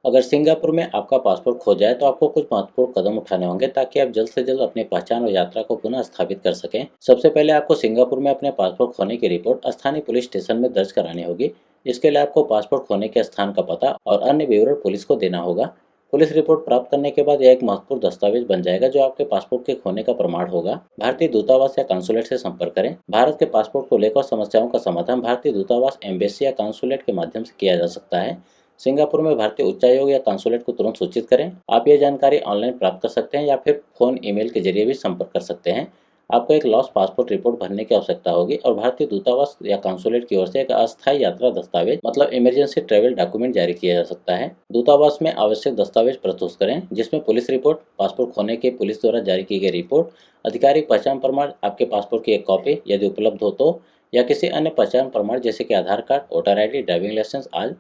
अगर सिंगापुर में आपका पासपोर्ट खो जाए तो आपको कुछ महत्वपूर्ण कदम उठाने होंगे ताकि आप जल्द से जल्द अपनी पहचान और यात्रा को पुनः स्थापित कर सकें। सबसे पहले आपको सिंगापुर में अपने पासपोर्ट खोने की रिपोर्ट स्थानीय पुलिस स्टेशन में दर्ज करानी होगी। इसके लिए आपको पासपोर्ट खोने के स्थान का पता और अन्य विवरण पुलिस को देना होगा। पुलिस रिपोर्ट प्राप्त करने के बाद यह एक महत्वपूर्ण दस्तावेज बन जाएगा जो आपके पासपोर्ट के खोने का प्रमाण होगा। भारतीय दूतावास या काउंसुलेट से संपर्क करें। भारत के पासपोर्ट को लेकर समस्याओं का समाधान भारतीय दूतावास, एम्बेसी या काउंसुलेट के माध्यम से किया जा सकता है। सिंगापुर में भारतीय उच्चायोग या काउंसुलेट को तुरंत सूचित करें। आप ये जानकारी ऑनलाइन प्राप्त कर सकते हैं या फिर फोन, ईमेल के जरिए भी संपर्क कर सकते हैं। आपको एक लॉस्ट पासपोर्ट रिपोर्ट भरने की आवश्यकता होगी और भारतीय दूतावास या काउंसुलेट की ओर से एक अस्थायी यात्रा दस्तावेज मतलब इमरजेंसी ट्रैवल डॉक्यूमेंट जारी किया जा सकता है। दूतावास में आवश्यक दस्तावेज प्रस्तुत करें जिसमें पुलिस रिपोर्ट, पासपोर्ट खोने की पुलिस द्वारा जारी की गई रिपोर्ट, आधिकारिक पहचान प्रमाण, आपके पासपोर्ट की एक कॉपी यदि उपलब्ध हो तो, या किसी अन्य पहचान प्रमाण जैसे कि Aadhaar card, voter ID, driving licence आदि।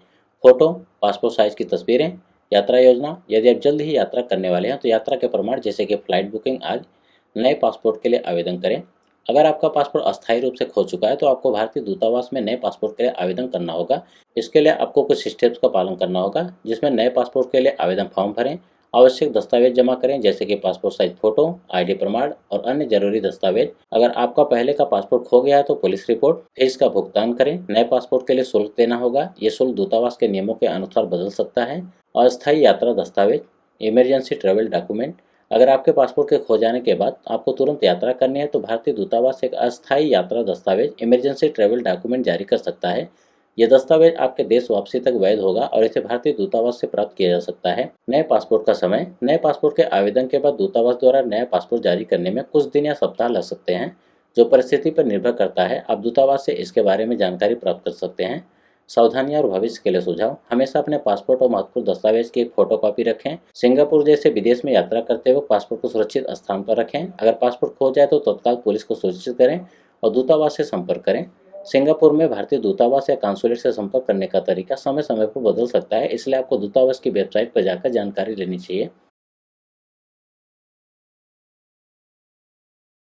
फोटो, पासपोर्ट साइज की तस्वीरें, यात्रा योजना, यदि आप जल्द ही यात्रा करने वाले हैं तो यात्रा के प्रमाण जैसे कि फ्लाइट बुकिंग आदि। नए पासपोर्ट के लिए आवेदन करें। अगर आपका पासपोर्ट अस्थायी रूप से खो चुका है तो आपको भारतीय दूतावास में नए पासपोर्ट के लिए आवेदन करना होगा। इसके लिए आपको कुछ स्टेप्स का पालन करना होगा जिसमें नए पासपोर्ट के लिए आवेदन फॉर्म भरें, आवश्यक दस्तावेज जमा करें जैसे कि पासपोर्ट साइज फोटो, ID प्रमाण और अन्य जरूरी दस्तावेज। अगर आपका पहले का पासपोर्ट खो गया है तो पुलिस रिपोर्ट, फीस का भुगतान करें। नए पासपोर्ट के लिए शुल्क देना होगा। ये शुल्क दूतावास के नियमों के अनुसार बदल सकता है। अस्थायी यात्रा दस्तावेज, इमरजेंसी ट्रैवल डॉक्यूमेंट, अगर आपके पासपोर्ट के खो जाने के बाद आपको तुरंत यात्रा करनी है तो भारतीय दूतावास एक अस्थायी यात्रा दस्तावेज इमरजेंसी ट्रैवल डॉक्यूमेंट जारी कर सकता है। यह दस्तावेज आपके देश वापसी तक वैध होगा और इसे भारतीय दूतावास से प्राप्त किया जा सकता है। नए पासपोर्ट का समय, नए पासपोर्ट के आवेदन के बाद दूतावास द्वारा नया पासपोर्ट जारी करने में कुछ दिन या सप्ताह लग सकते हैं, जो परिस्थिति पर निर्भर करता है। आप दूतावास से इसके बारे में जानकारी प्राप्त कर सकते हैं। सावधानियां और भविष्य के लिए सुझाव, हमेशा अपने पासपोर्ट और महत्वपूर्ण दस्तावेज की एक फोटोकॉपी रखें। सिंगापुर जैसे विदेश में यात्रा करते हुए पासपोर्ट को सुरक्षित स्थान पर रखें। अगर पासपोर्ट खो जाए तो तत्काल पुलिस को सूचित करें और दूतावास से संपर्क करें। सिंगापुर में भारतीय दूतावास या काउंसुलेट से संपर्क करने का तरीका समय समय पर बदल सकता है, इसलिए आपको दूतावास की वेबसाइट पर जाकर जानकारी लेनी चाहिए।